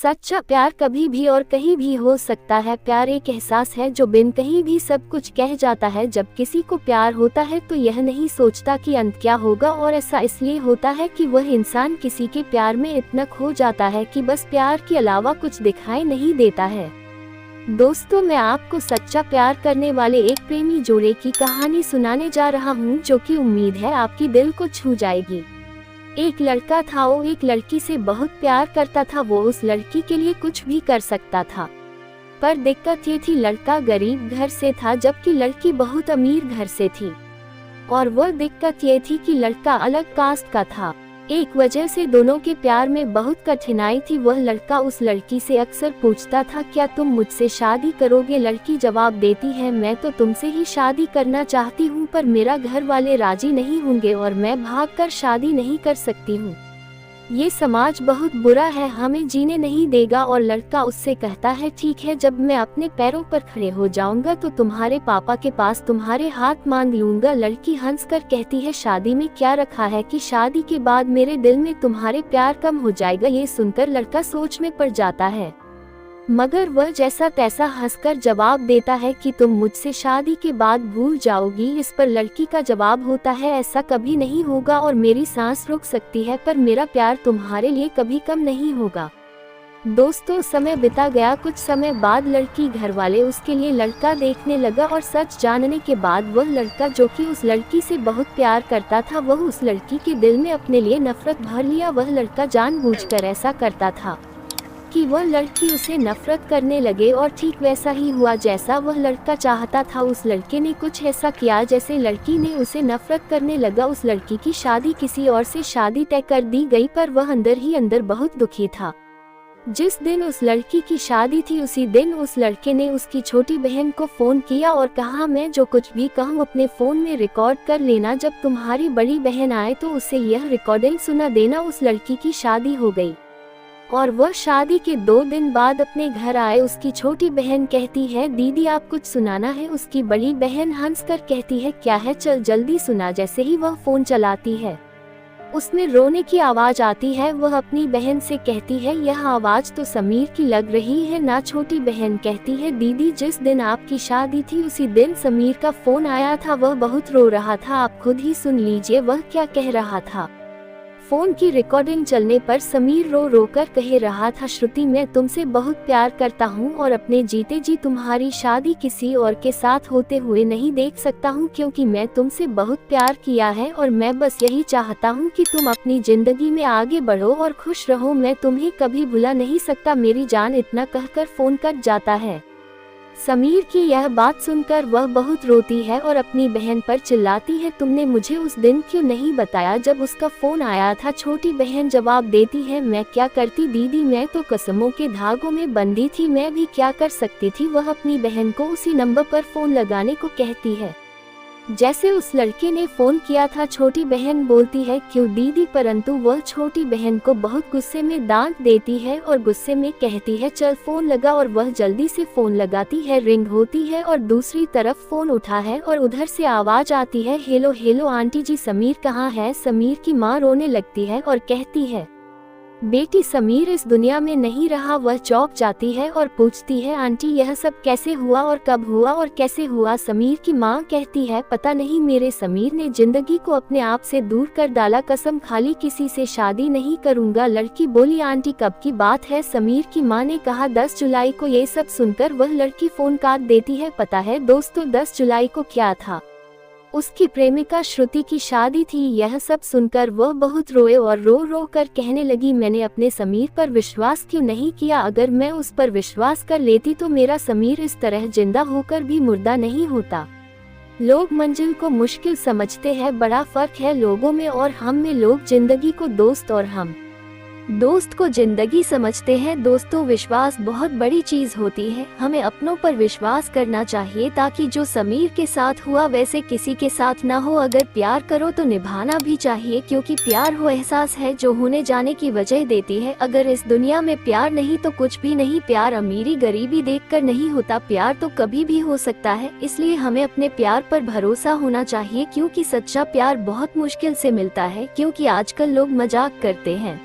सच्चा प्यार कभी भी और कहीं भी हो सकता है। प्यार एक एहसास है जो बिन कहीं भी सब कुछ कह जाता है। जब किसी को प्यार होता है तो यह नहीं सोचता कि अंत क्या होगा, और ऐसा इसलिए होता है कि वह इंसान किसी के प्यार में इतना खो जाता है कि बस प्यार के अलावा कुछ दिखाई नहीं देता है। दोस्तों, मैं आपको सच्चा प्यार करने वाले एक प्रेमी जोड़े की कहानी सुनाने जा रहा हूँ, जो कि उम्मीद है आपकी दिल को छू जाएगी। एक लड़का था, वो एक लड़की से बहुत प्यार करता था। वो उस लड़की के लिए कुछ भी कर सकता था, पर दिक्कत ये थी, लड़का गरीब घर से था जबकि लड़की बहुत अमीर घर से थी। और वह दिक्कत ये थी कि लड़का अलग कास्ट का था। एक वजह से दोनों के प्यार में बहुत कठिनाई थी। वह लड़का उस लड़की से अक्सर पूछता था, क्या तुम मुझसे शादी करोगे? लड़की जवाब देती है, मैं तो तुमसे ही शादी करना चाहती हूँ, पर मेरा घर वाले राजी नहीं होंगे और मैं भागकर शादी नहीं कर सकती हूँ। ये समाज बहुत बुरा है, हमें जीने नहीं देगा। और लड़का उससे कहता है, ठीक है, जब मैं अपने पैरों पर खड़े हो जाऊंगा तो तुम्हारे पापा के पास तुम्हारे हाथ मांग लूंगा। लड़की हंसकर कहती है, शादी में क्या रखा है कि शादी के बाद मेरे दिल में तुम्हारे प्यार कम हो जाएगा। ये सुनकर लड़का सोच में पड़ जाता है, मगर वह जैसा तैसा हंसकर जवाब देता है कि तुम मुझसे शादी के बाद भूल जाओगी। इस पर लड़की का जवाब होता है, ऐसा कभी नहीं होगा और मेरी सांस रुक सकती है, पर मेरा प्यार तुम्हारे लिए कभी कम नहीं होगा। दोस्तों, समय बिता गया। कुछ समय बाद लड़की घर वाले उसके लिए लड़का देखने लगा, और सच जानने के बाद वह लड़का, जो कि उस लड़की से बहुत प्यार करता था, वह उस लड़की के दिल में अपने लिए नफरत भर लिया। वह लड़का जानबूझकर ऐसा करता था कि वह लड़की उसे नफरत करने लगे, और ठीक वैसा ही हुआ जैसा वह लड़का चाहता था। उस लड़के ने कुछ ऐसा किया जैसे लड़की ने उसे नफरत करने लगा। उस लड़की की शादी किसी और से शादी तय कर दी गई, पर वह अंदर ही अंदर बहुत दुखी था। जिस दिन उस लड़की की शादी थी, उसी दिन उस लड़के ने उसकी छोटी बहन को फोन किया और कहा, मैं जो कुछ भी कहूँ अपने फोन में रिकॉर्ड कर लेना। जब तुम्हारी बड़ी बहन आए तो उसे यह रिकॉर्डिंग सुना देना। उस लड़की की शादी हो गई और वह शादी के 2 दिन बाद अपने घर आए। उसकी छोटी बहन कहती है, दीदी आप कुछ सुनाना है। उसकी बड़ी बहन हंसकर कहती है, क्या है, चल जल्दी सुना। जैसे ही वह फोन चलाती है, उसमें रोने की आवाज आती है। वह अपनी बहन से कहती है, यह आवाज तो समीर की लग रही है ना? छोटी बहन कहती है, दीदी जिस दिन आपकी शादी थी उसी दिन समीर का फोन आया था। वह बहुत रो रहा था, आप खुद ही सुन लीजिए वह क्या कह रहा था। फोन की रिकॉर्डिंग चलने पर समीर रो रो कर कह रहा था, श्रुति मैं तुमसे बहुत प्यार करता हूँ और अपने जीते जी तुम्हारी शादी किसी और के साथ होते हुए नहीं देख सकता हूँ, क्योंकि मैं तुमसे बहुत प्यार किया है और मैं बस यही चाहता हूँ कि तुम अपनी जिंदगी में आगे बढ़ो और खुश रहो। मैं तुम्हें कभी भुला नहीं सकता मेरी जान। इतना कहकर फोन कट जाता है। समीर की यह बात सुनकर वह बहुत रोती है और अपनी बहन पर चिल्लाती है, तुमने मुझे उस दिन क्यों नहीं बताया जब उसका फोन आया था? छोटी बहन जवाब देती है, मैं क्या करती दीदी, मैं तो कसमों के धागों में बंधी थी, मैं भी क्या कर सकती थी। वह अपनी बहन को उसी नंबर पर फोन लगाने को कहती है जैसे उस लड़के ने फोन किया था। छोटी बहन बोलती है, क्यों दीदी, परंतु वह छोटी बहन को बहुत गुस्से में डांट देती है और गुस्से में कहती है, चल फोन लगा। और वह जल्दी से फोन लगाती है। रिंग होती है और दूसरी तरफ फोन उठा है और उधर से आवाज आती है, हेलो हेलो आंटी जी, समीर कहाँ है? समीर की माँ रोने लगती है और कहती है, बेटी समीर इस दुनिया में नहीं रहा। वह चौंक जाती है और पूछती है, आंटी यह सब कैसे हुआ और कब हुआ और कैसे हुआ? समीर की माँ कहती है, पता नहीं, मेरे समीर ने जिंदगी को अपने आप से दूर कर डाला, कसम खाली किसी से शादी नहीं करूंगा। लड़की बोली, आंटी कब की बात है? समीर की माँ ने कहा, 10 जुलाई को। ये सब सुनकर वह लड़की फोन काट देती है। पता है दोस्तों, 10 जुलाई को क्या था? उसकी प्रेमिका श्रुति की शादी थी। यह सब सुनकर वह बहुत रोए और रो रो कर कहने लगी, मैंने अपने समीर पर विश्वास क्यों नहीं किया? अगर मैं उस पर विश्वास कर लेती तो मेरा समीर इस तरह जिंदा होकर भी मुर्दा नहीं होता। लोग मंजिल को मुश्किल समझते हैं, बड़ा फर्क है लोगों में और हम में। लोग जिंदगी को दोस्त और हम दोस्त को जिंदगी समझते हैं। दोस्तों, विश्वास बहुत बड़ी चीज होती है। हमें अपनों पर विश्वास करना चाहिए ताकि जो समीर के साथ हुआ वैसे किसी के साथ ना हो। अगर प्यार करो तो निभाना भी चाहिए, क्योंकि प्यार वो एहसास है जो होने जाने की वजह देती है। अगर इस दुनिया में प्यार नहीं तो कुछ भी नहीं। प्यार अमीरी गरीबी देखकर नहीं होता, प्यार तो कभी भी हो सकता है। इसलिए हमें अपने प्यार पर भरोसा होना चाहिए, क्योंकि सच्चा प्यार बहुत मुश्किल से मिलता है, क्योंकि आजकल लोग मजाक करते हैं।